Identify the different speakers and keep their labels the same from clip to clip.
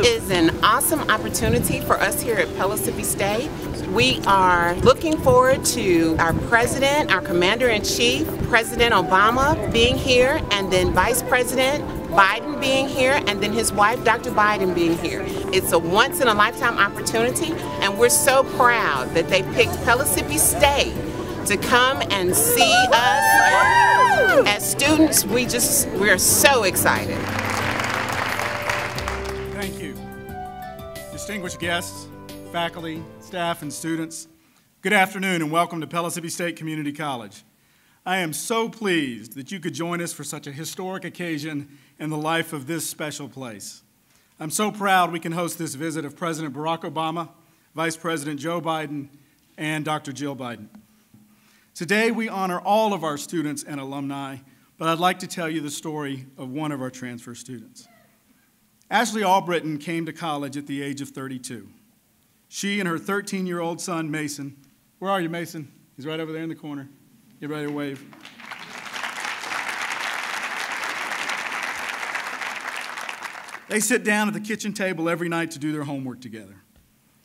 Speaker 1: is an awesome opportunity for us here at Pellissippi State. We are looking forward to our president, our commander-in-chief, President Obama being here, and then Vice President Biden being here, and then his wife, Dr. Biden, being here. It's a once-in-a-lifetime opportunity, and we're so proud that they picked Pellissippi State to come and see us. As students, we're so excited.
Speaker 2: Thank you. Distinguished guests, faculty, staff, and students, good afternoon and welcome to Pellissippi State Community College. I am so pleased that you could join us for such a historic occasion in the life of this special place. I'm so proud we can host this visit of President Barack Obama, Vice President Joe Biden, and Dr. Jill Biden. Today we honor all of our students and alumni, but I'd like to tell you the story of one of our transfer students. Ashley Albritton came to college at the age of 32. She and her 13-year-old son, Mason, where are you, Mason? He's right over there in the corner. Get ready to wave. They sit down at the kitchen table every night to do their homework together.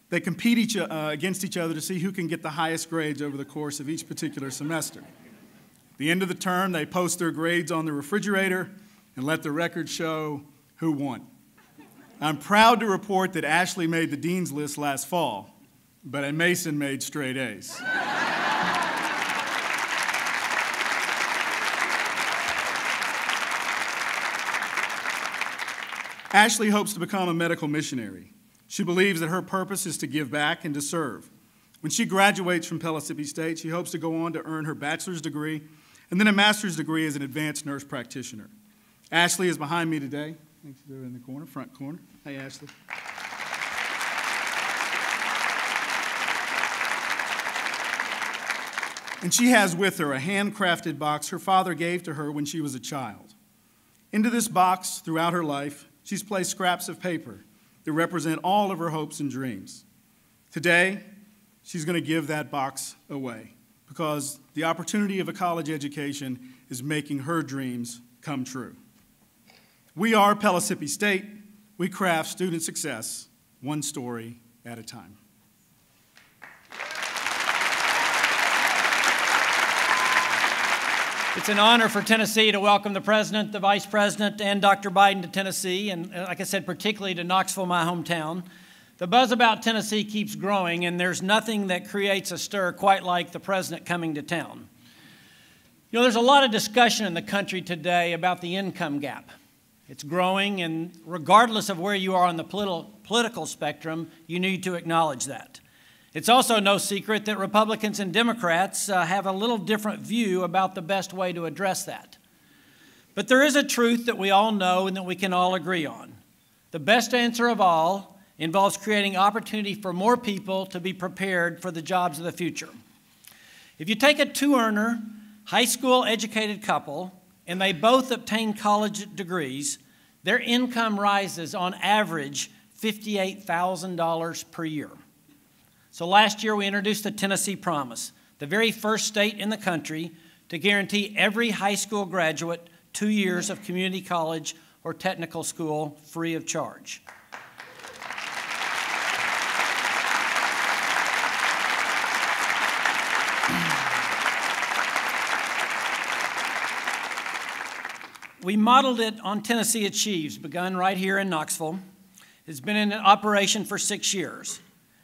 Speaker 2: They compete against each other to see who can get the highest grades over the course of each particular semester. At the end of the term, they post their grades on the refrigerator and let the record show who won. I'm proud to report that Ashley made the dean's list last fall, but Mason made straight A's. Ashley hopes to become a medical missionary. She believes that her purpose is to give back and to serve. When she graduates from Pellissippi State, she hopes to go on to earn her bachelor's degree and then a master's degree as an advanced nurse practitioner. Ashley is behind me today. Thanks, she's over in the corner, front corner. Hey, Ashley. And she has with her a handcrafted box her father gave to her when she was a child. Into this box, throughout her life, she's placed scraps of paper that represent all of her hopes and dreams. Today, she's going to give that box away because the opportunity of a college education is making her dreams come true. We are Pellissippi State. We craft student success one story at a time.
Speaker 3: It's an honor for Tennessee to welcome the President, the Vice President, and Dr. Biden to Tennessee, and like I said, particularly to Knoxville, my hometown. The buzz about Tennessee keeps growing, and there's nothing that creates a stir quite like the President coming to town. You know, there's a lot of discussion in the country today about the income gap. It's growing, and regardless of where you are on the political spectrum, you need to acknowledge that. It's also no secret that Republicans and Democrats have a little different view about the best way to address that. But there is a truth that we all know and that we can all agree on. The best answer of all involves creating opportunity for more people to be prepared for the jobs of the future. If you take a two-earner, high school educated couple, and they both obtain college degrees, their income rises on average $58,000 per year. So last year we introduced the Tennessee Promise, the very first state in the country to guarantee every high school graduate 2 years of community college or technical school free of charge. We modeled it on Tennessee Achieves, begun right here in Knoxville. It's been in operation for 6 years.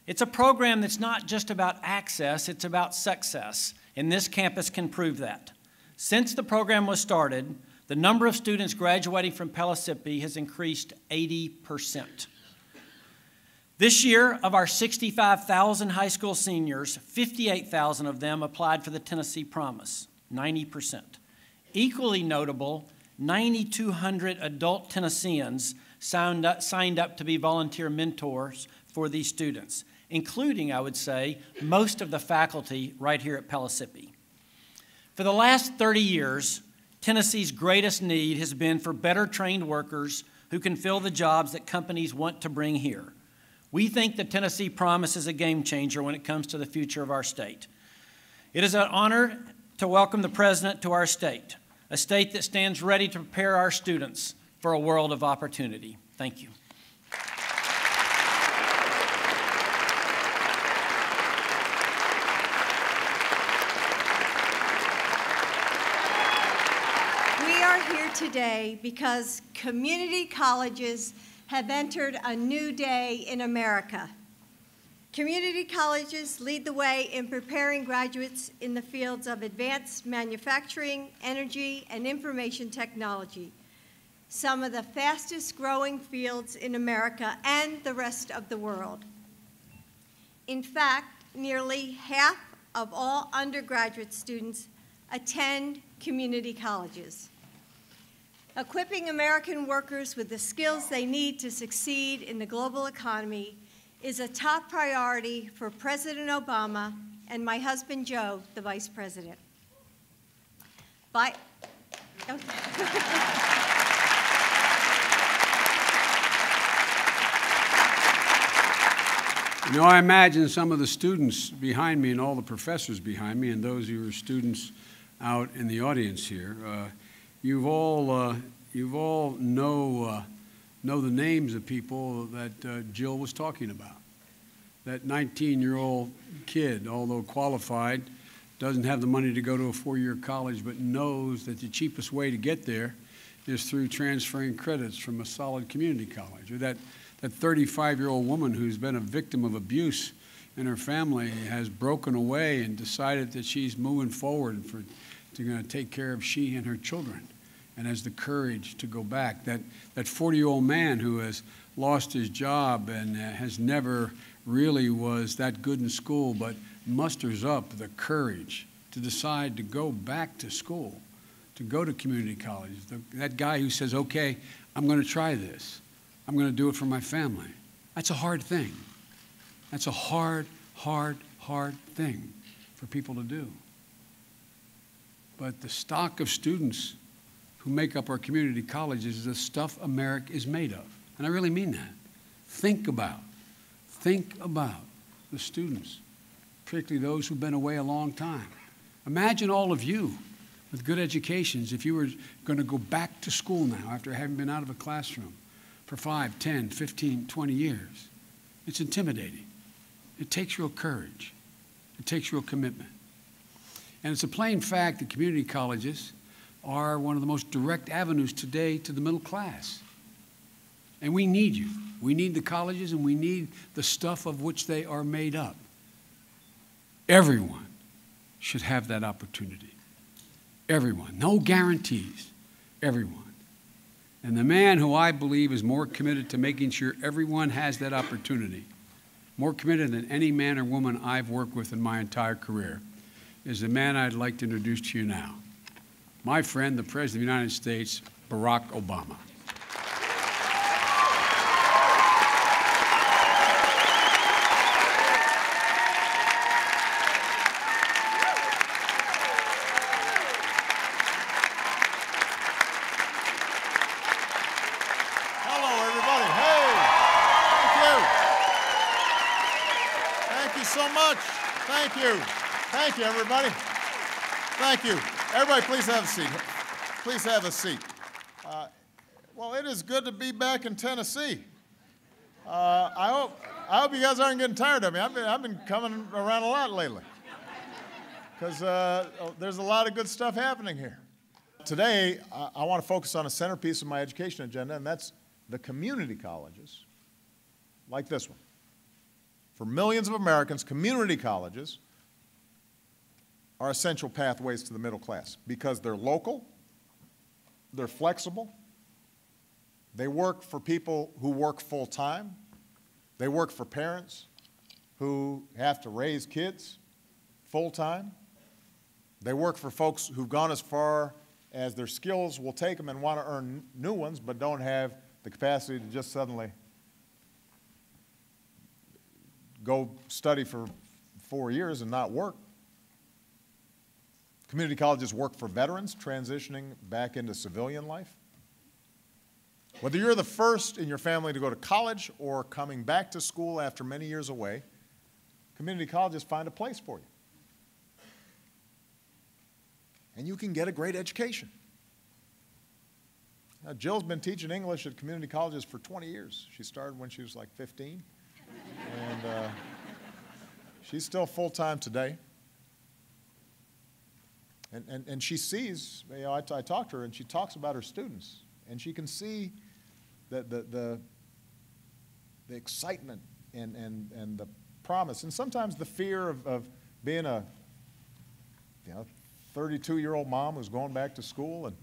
Speaker 3: It's a program that's not just about access, it's about success, and this campus can prove that. Since the program was started, the number of students graduating from Pellissippi has increased 80%. This year, of our 65,000 high school seniors, 58,000 of them applied for the Tennessee Promise, 90%. Equally notable, 9,200 adult Tennesseans signed up to be volunteer mentors for these students, including, I would say, most of the faculty right here at Pellissippi. For the last 30 years, Tennessee's greatest need has been for better trained workers who can fill the jobs that companies want to bring here. We think the Tennessee Promise is a game changer when it comes to the future of our state. It is an honor to welcome the President to our state, a state that stands ready to prepare our students for a world of opportunity. Thank you.
Speaker 4: here today because community colleges have entered a new day in America. Community colleges lead the way in preparing graduates in the fields of advanced manufacturing, energy, and information technology, some of the fastest growing fields in America and the rest of the world. In fact, nearly half of all undergraduate students attend community colleges. Equipping American workers with the skills they need to succeed in the global economy is a top priority for President Obama and my husband, Joe, the Vice President.
Speaker 5: You know, I imagine some of the students behind me and all the professors behind me and those who are students out in the audience here, you all know the names of people that Jill was talking about. That 19-year-old kid, although qualified, doesn't have the money to go to a four-year college, but knows that the cheapest way to get there is through transferring credits from a solid community college. Or that 35-year-old woman who's been a victim of abuse in her family has broken away and decided that she's moving forward to going to take care of she and her children, and has the courage to go back. That 40-year-old man who has lost his job and has never really was that good in school, but musters up the courage to decide to go back to school, to go to community college. That guy who says, okay, I'm going to try this. I'm going to do it for my family. That's a hard thing. That's a hard thing for people to do. But the stock of students who make up our community colleges is the stuff America is made of. And I really mean that. Think about the students, particularly those who've been away a long time. Imagine all of you with good educations if you were going to go back to school now after having been out of a classroom for 5, 10, 15, 20 years. It's intimidating. It takes real courage. It takes real commitment. And it's a plain fact that community colleges are one of the most direct avenues today to the middle class. And we need you. We need the colleges, and we need the stuff of which they are made up. Everyone should have that opportunity. Everyone. No guarantees. Everyone. And the man who I believe is more committed to making sure everyone has that opportunity, more committed than any man or woman I've worked with in my entire career, is the man I'd like to introduce to you now. My friend, the President of the United States, Barack Obama.
Speaker 6: Thank you, everybody. Thank you. Everybody, please have a seat. Please have a seat. Well, it is good to be back in Tennessee. I hope you guys aren't getting tired of me. I've been coming around a lot lately because there's a lot of good stuff happening here. Today, I want to focus on a centerpiece of my education agenda, and that's the community colleges like this one. For millions of Americans, community colleges are essential pathways to the middle class because they're local, they're flexible, they work for people who work full-time, they work for parents who have to raise kids full-time, they work for folks who've gone as far as their skills will take them and want to earn new ones but don't have the capacity to just suddenly go study for 4 years and not work. Community colleges work for veterans transitioning back into civilian life. Whether you're the first in your family to go to college or coming back to school after many years away, community colleges find a place for you. And you can get a great education. Now, Jill's been teaching English at community colleges for 20 years. She started when she was like 15. And she's still full-time today. And she sees, you know, I talk to her and she talks about her students, and she can see the excitement and the promise, and sometimes the fear of being a 32-year-old mom who's going back to school and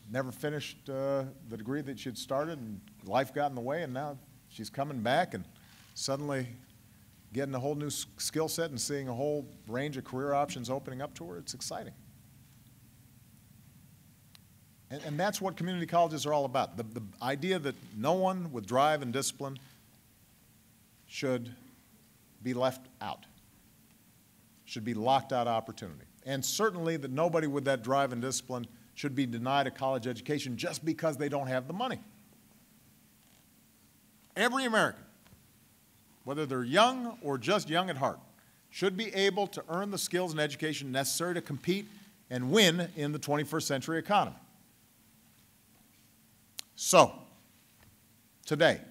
Speaker 6: never finished the degree that she'd started, and life got in the way, and now she's coming back and suddenly getting a whole new skill set and seeing a whole range of career options opening up to her. It's exciting. And that's what community colleges are all about. The idea that no one with drive and discipline should be left out, should be locked out of opportunity. And certainly that nobody with that drive and discipline should be denied a college education just because they don't have the money. Every American, whether they're young or just young at heart, should be able to earn the skills and education necessary to compete and win in the 21st century economy. So, today,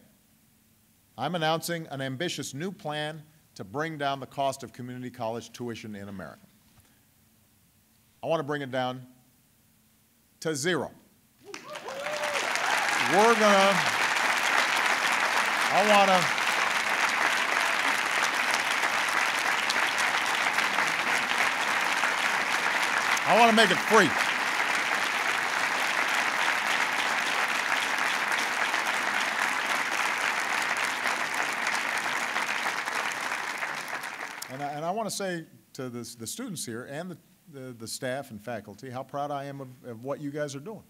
Speaker 6: I'm announcing an ambitious new plan to bring down the cost of community college tuition in America. I want to bring it down to zero. I want to make it free. And I want to say to the students here and the staff and faculty how proud I am of what you guys are doing.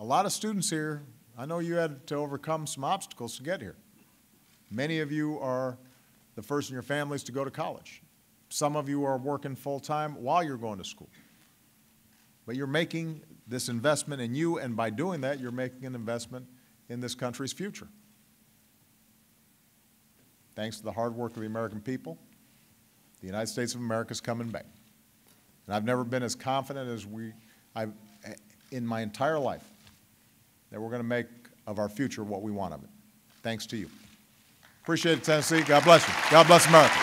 Speaker 6: A lot of students here, I know you had to overcome some obstacles to get here. Many of you are the first in your families to go to college. Some of you are working full-time while you're going to school. But you're making this investment in you, and by doing that, you're making an investment in this country's future. Thanks to the hard work of the American people, the United States of America is coming back. And I've never been as confident as in my entire life that we're going to make of our future what we want of it. Thanks to you. Appreciate it, Tennessee. God bless you. God bless America.